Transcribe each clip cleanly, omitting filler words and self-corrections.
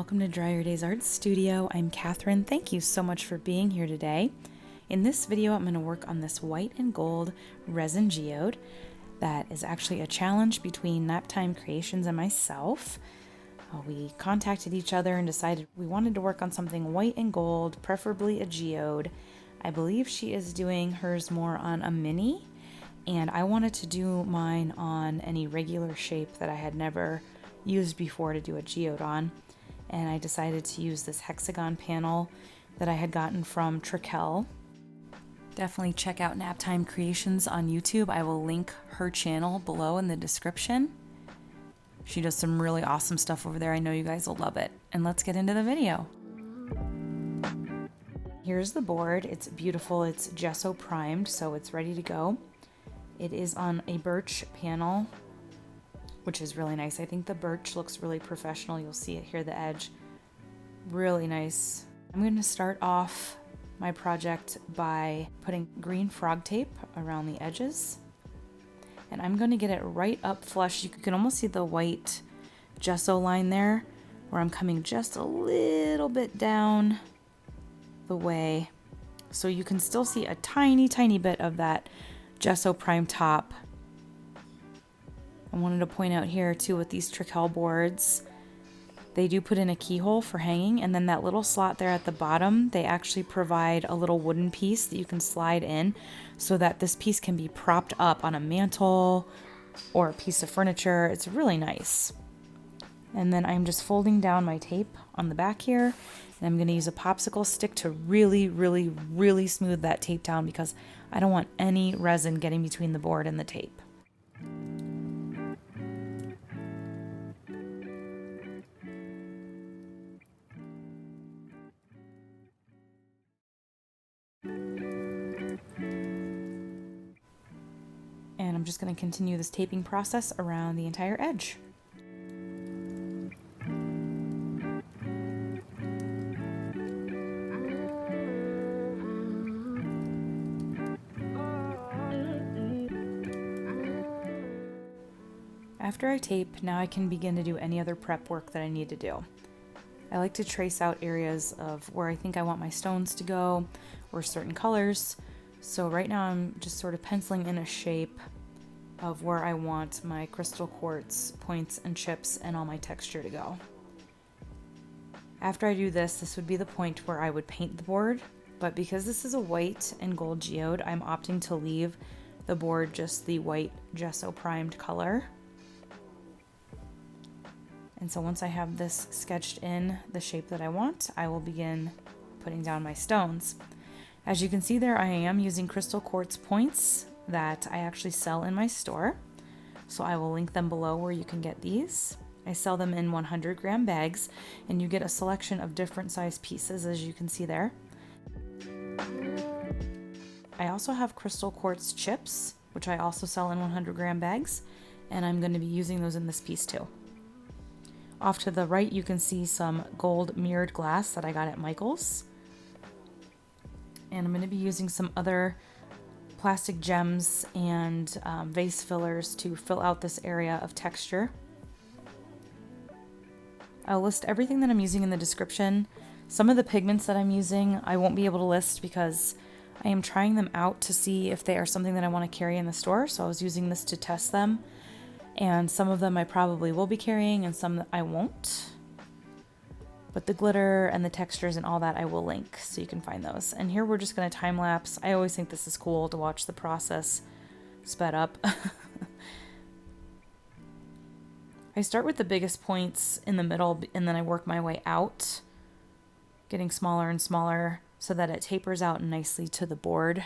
welcome to DryerDays Art Studio. I'm Catherine. Thank you so much for being here today. In this video, I'm going to work on this white and gold resin geode that is actually a challenge between Naptime Creations and myself. We contacted each other and decided we wanted to work on something white and gold, preferably a geode. I believe she is doing hers more on a mini, and I wanted to do mine on any regular shape that I had never used before to do a geode on. And I decided to use this hexagon panel that I had gotten from Trikel. Definitely check out Naptime Creations on YouTube. I will link her channel below in the description. She does some really awesome stuff over there. I know you guys will love it. And let's get into the video. Here's the board. It's beautiful. It's gesso primed, so it's ready to go. It is on a birch panel, which is really nice. I think the birch looks really professional. You'll see it here, the edge. Really nice. I'm going to start off my project by putting green frog tape around the edges. And I'm going to get it right up flush. You can almost see the white gesso line there, where I'm coming just a little bit down the way. So you can still see a tiny, tiny bit of that gesso prime top. I wanted to point out here too with these Trikel boards, they do put in a keyhole for hanging, and then that little slot there at the bottom, they actually provide a little wooden piece that you can slide in so that this piece can be propped up on a mantle or a piece of furniture. It's really nice. And then I'm just folding down my tape on the back here, and I'm going to use a popsicle stick to really, really, really smooth that tape down because I don't want any resin getting between the board and the tape. And I'm just going to continue this taping process around the entire edge. After I tape, now I can begin to do any other prep work that I need to do. I like to trace out areas of where I think I want my stones to go or certain colors. So right now I'm just sort of penciling in a shape of where I want my crystal quartz points and chips and all my texture to go. After I do this, this would be the point where I would paint the board, but because this is a white and gold geode, I'm opting to leave the board just the white gesso primed color. And so once I have this sketched in the shape that I want, I will begin putting down my stones. As you can see there, I am using crystal quartz points that I actually sell in my store. So I will link them below where you can get these. I sell them in 100-gram bags, and you get a selection of different size pieces, as you can see there. I also have crystal quartz chips, which I also sell in 100-gram bags, and I'm going to be using those in this piece too. Off to the right, you can see some gold mirrored glass that I got at Michael's. And I'm going to be using some other plastic gems and vase fillers to fill out this area of texture. I'll list everything that I'm using in the description. Some of the pigments that I'm using I won't be able to list because I am trying them out to see if they are something that I want to carry in the store. So I was using this to test them. And some of them I probably will be carrying and some that I won't. But the glitter and the textures and all that I will link so you can find those. And here we're just going to time lapse. I always think this is cool to watch the process sped up. I start with the biggest points in the middle and then I work my way out, getting smaller and smaller so that it tapers out nicely to the board.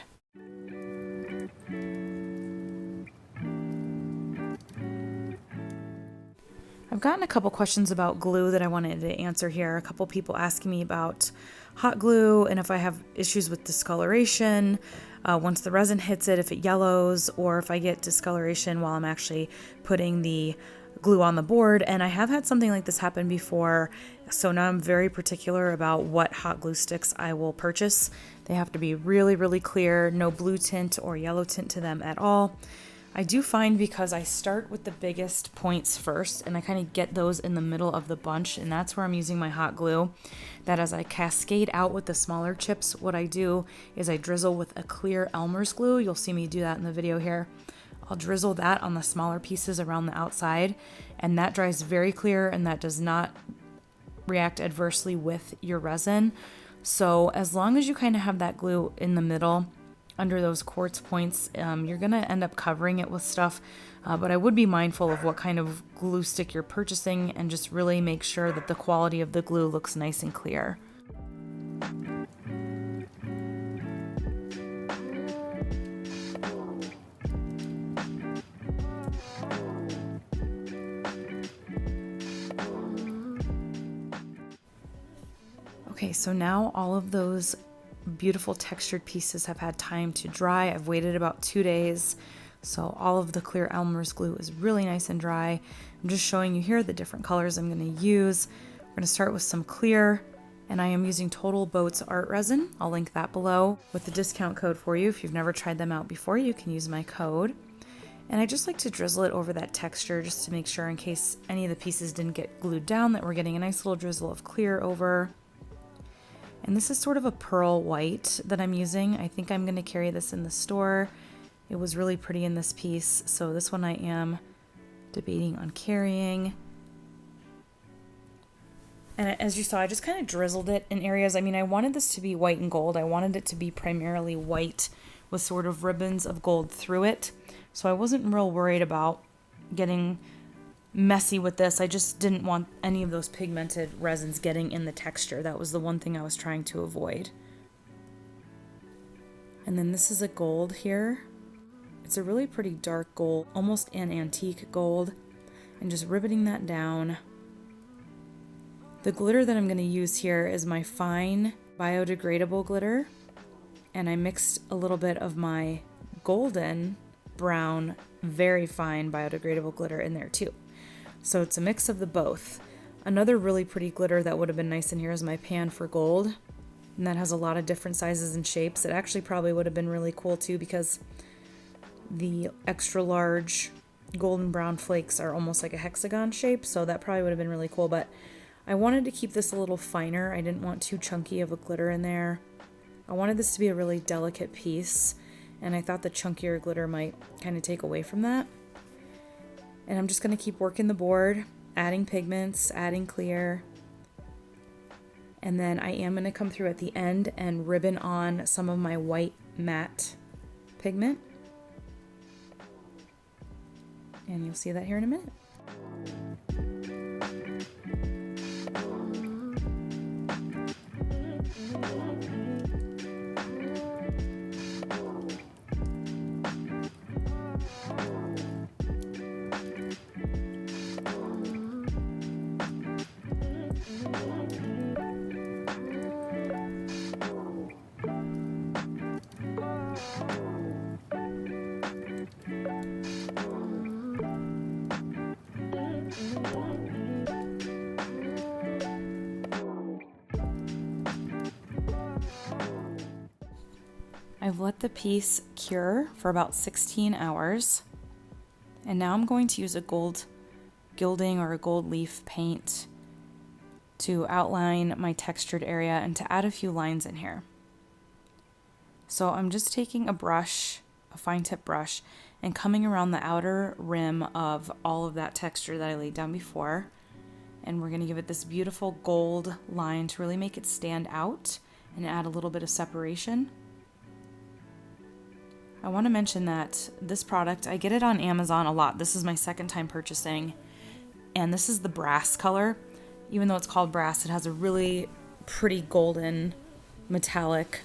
I've gotten a couple questions about glue that I wanted to answer here. A couple people asking me about hot glue and if I have issues with discoloration once the resin hits it, if it yellows, or if I get discoloration while I'm actually putting the glue on the board. And I have had something like this happen before, so now I'm very particular about what hot glue sticks I will purchase. They have to be really, really clear, no blue tint or yellow tint to them at all. I do find because I start with the biggest points first and I kind of get those in the middle of the bunch, and that's where I'm using my hot glue, that as I cascade out with the smaller chips, what I do is I drizzle with a clear Elmer's glue. You'll see me do that in the video here. I'll drizzle that on the smaller pieces around the outside, and that dries very clear and that does not react adversely with your resin. So as long as you kind of have that glue in the middle under those quartz points, you're going to end up covering it with stuff, but I would be mindful of what kind of glue stick you're purchasing and just really make sure that the quality of the glue looks nice and clear. Okay, so now all of those beautiful textured pieces have had time to dry. I've waited about 2 days, so all of the clear Elmer's glue is really nice and dry. I'm just showing you here the different colors I'm going to use. We're going to start with some clear, and I am using Total Boats Art Resin. I'll link that below with the discount code for you. If you've never tried them out before, you can use my code. And I just like to drizzle it over that texture just to make sure, in case any of the pieces didn't get glued down, that we're getting a nice little drizzle of clear over. And this is sort of a pearl white that I'm using. I think I'm going to carry this in the store. It was really pretty in this piece, so this one I am debating on carrying. And as you saw, I just kind of drizzled it in areas. I mean, I wanted this to be white and gold. I wanted it to be primarily white with sort of ribbons of gold through it. So I wasn't real worried about getting messy with this. I just didn't want any of those pigmented resins getting in the texture. That was the one thing I was trying to avoid. And then this is a gold here. It's a really pretty dark gold, almost an antique gold, and just ribboning that down. The glitter that I'm going to use here is my fine biodegradable glitter, and I mixed a little bit of my golden brown very fine biodegradable glitter in there too. So it's a mix of the both. Another really pretty glitter that would have been nice in here is my Pan for Gold, and that has a lot of different sizes and shapes. It actually probably would have been really cool too, because the extra large golden brown flakes are almost like a hexagon shape, so that probably would have been really cool. But I wanted to keep this a little finer. I didn't want too chunky of a glitter in there. I wanted this to be a really delicate piece, and I thought the chunkier glitter might kind of take away from that. And I'm just going to keep working the board, adding pigments, adding clear. And then I am going to come through at the end and ribbon on some of my white matte pigment. And you'll see that here in a minute. I've let the piece cure for about 16 hours, and now I'm going to use a gold gilding or a gold leaf paint to outline my textured area and to add a few lines in here. So I'm just taking a brush, a fine tip brush, and coming around the outer rim of all of that texture that I laid down before, and we're going to give it this beautiful gold line to really make it stand out and add a little bit of separation. I want to mention that this product, I get it on Amazon a lot. This is my second time purchasing, and this is the brass color. Even though it's called brass, it has a really pretty golden metallic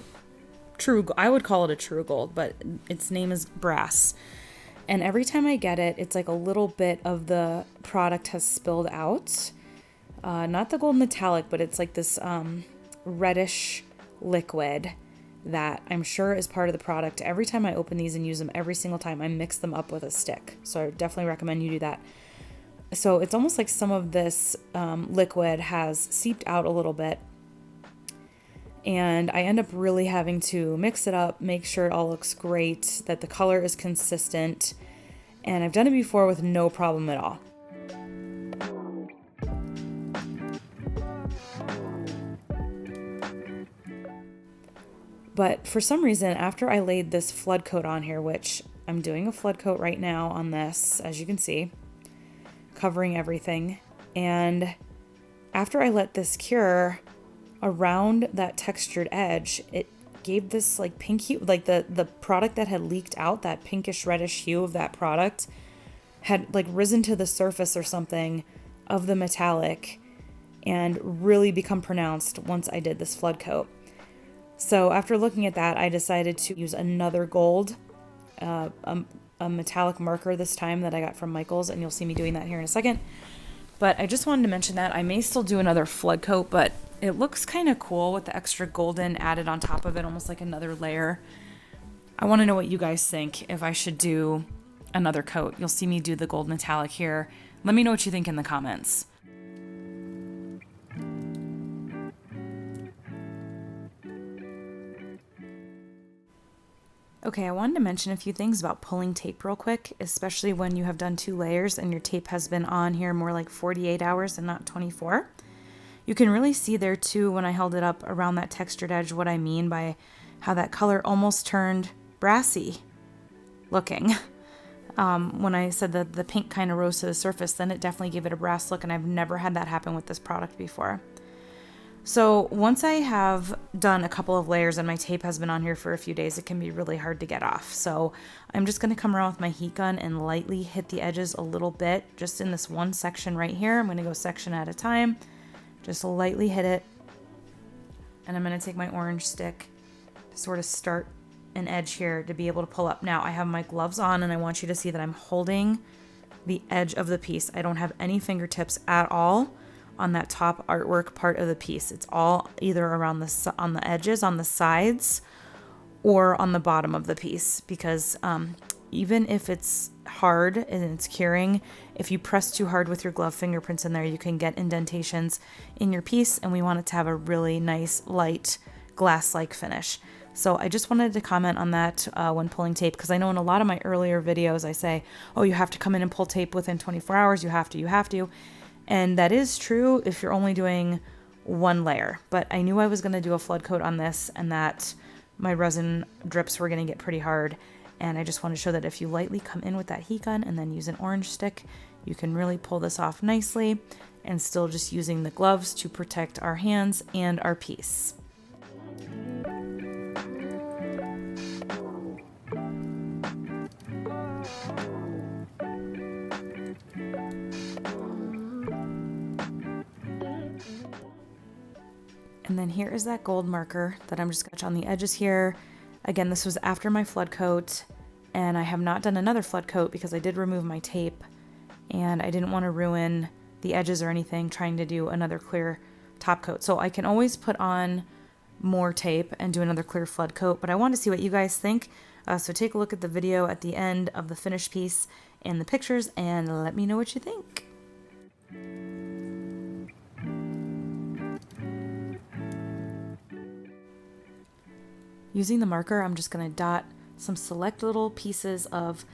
I would call it a true gold, but its name is brass. And every time I get it, it's like a little bit of the product has spilled out. Not the gold metallic, but it's like this reddish liquid that I'm sure is part of the product. Every time I open these and use them, every single time I mix them up with a stick. So I definitely recommend you do that. So it's almost like some of this liquid has seeped out a little bit. And I end up really having to mix it up, make sure it all looks great, that the color is consistent. and I've done it before with no problem at all. But for some reason, after I laid this flood coat on here, which I'm doing a flood coat right now on this, as you can see, covering everything. And after I let this cure around that textured edge, it gave this like pink hue, like the product that had leaked out, that pinkish reddish hue of that product had like risen to the surface or something of the metallic and really become pronounced once I did this flood coat. So after looking at that, I decided to use another gold, a metallic marker this time that I got from Michael's, and you'll see me doing that here in a second. But I just wanted to mention that I may still do another flood coat, but it looks kind of cool with the extra golden added on top of it, almost like another layer. I want to know what you guys think, if I should do another coat. You'll see me do the gold metallic here. Let me know what you think in the comments. Okay, I wanted to mention a few things about pulling tape real quick, especially when you have done 2 layers and your tape has been on here more like 48 hours and not 24. You can really see there too when I held it up around that textured edge what I mean by how that color almost turned brassy looking. When I said that the pink kind of rose to the surface, then it definitely gave it a brass look, and I've never had that happen with this product before. So once I have done a couple of layers and my tape has been on here for a few days, it can be really hard to get off. So I'm just going to come around with my heat gun and lightly hit the edges a little bit, just in this one section right here. I'm going to go section at a time, just lightly hit it. And I'm going to take my orange stick to sort of start an edge here to be able to pull up. Now I have my gloves on, and I want you to see that I'm holding the edge of the piece. I don't have any fingertips at all on that top artwork part of the piece. It's all either around on the edges, on the sides, or on the bottom of the piece, because even if it's hard and it's curing, if you press too hard with your glove fingerprints in there, you can get indentations in your piece, and we want it to have a really nice light glass-like finish. So I just wanted to comment on that when pulling tape, because I know in a lot of my earlier videos I say, oh, you have to come in and pull tape within 24 hours, you have to. And that is true if you're only doing 1 layer. But I knew I was going to do a flood coat on this, and that my resin drips were going to get pretty hard. And I just want to show that if you lightly come in with that heat gun and then use an orange stick, you can really pull this off nicely, and still just using the gloves to protect our hands and our piece. And then here is that gold marker that I'm just going to touch on the edges here. Again, this was after my flood coat, and I have not done another flood coat because I did remove my tape, and I didn't want to ruin the edges or anything trying to do another clear top coat. So I can always put on more tape and do another clear flood coat, but I want to see what you guys think. So take a look at the video at the end of the finished piece and the pictures, and let me know what you think. Using the marker, I'm just going to dot some select little pieces of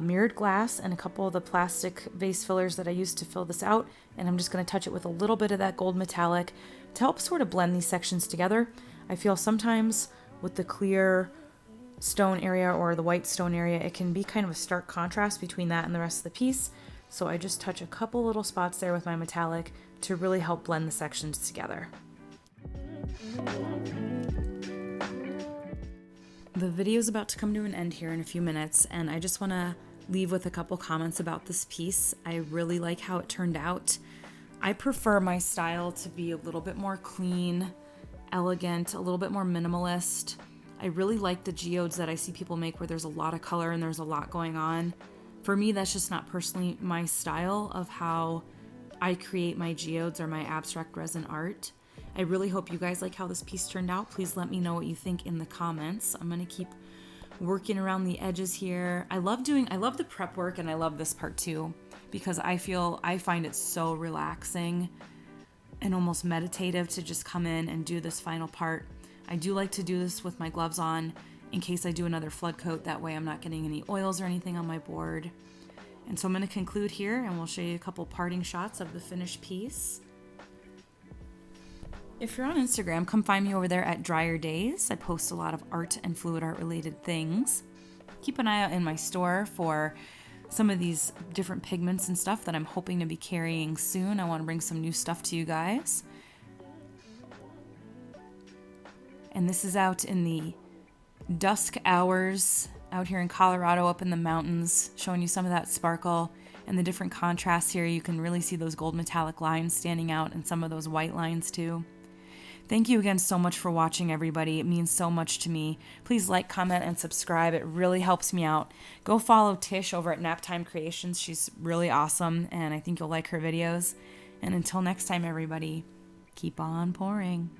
mirrored glass and a couple of the plastic vase fillers that I used to fill this out, and I'm just going to touch it with a little bit of that gold metallic to help sort of blend these sections together. I feel sometimes with the clear stone area or the white stone area, it can be kind of a stark contrast between that and the rest of the piece. So I just touch a couple little spots there with my metallic to really help blend the sections together. The video is about to come to an end here in a few minutes, and I just want to leave with a couple comments about this piece. I really like how it turned out. I prefer my style to be a little bit more clean, elegant, a little bit more minimalist. I really like the geodes that I see people make where there's a lot of color and there's a lot going on. For me, that's just not personally my style of how I create my geodes or my abstract resin art. I really hope you guys like how this piece turned out. Please let me know what you think in the comments. I'm going to keep working around the edges here. I love the prep work, and I love this part too, because I find it so relaxing and almost meditative to just come in and do this final part. I do like to do this with my gloves on in case I do another flood coat. That way I'm not getting any oils or anything on my board. And so I'm going to conclude here, and we'll show you a couple parting shots of the finished piece. If you're on Instagram, come find me over there at DryerDays. I post a lot of art and fluid art related things. Keep an eye out in my store for some of these different pigments and stuff that I'm hoping to be carrying soon. I want to bring some new stuff to you guys. And this is out in the dusk hours out here in Colorado, up in the mountains, showing you some of that sparkle and the different contrasts here. You can really see those gold metallic lines standing out and some of those white lines too. Thank you again so much for watching, everybody. It means so much to me. Please like, comment, and subscribe. It really helps me out. Go follow Tish over at Naptime Creations. She's really awesome, and I think you'll like her videos. And until next time, everybody, keep on pouring.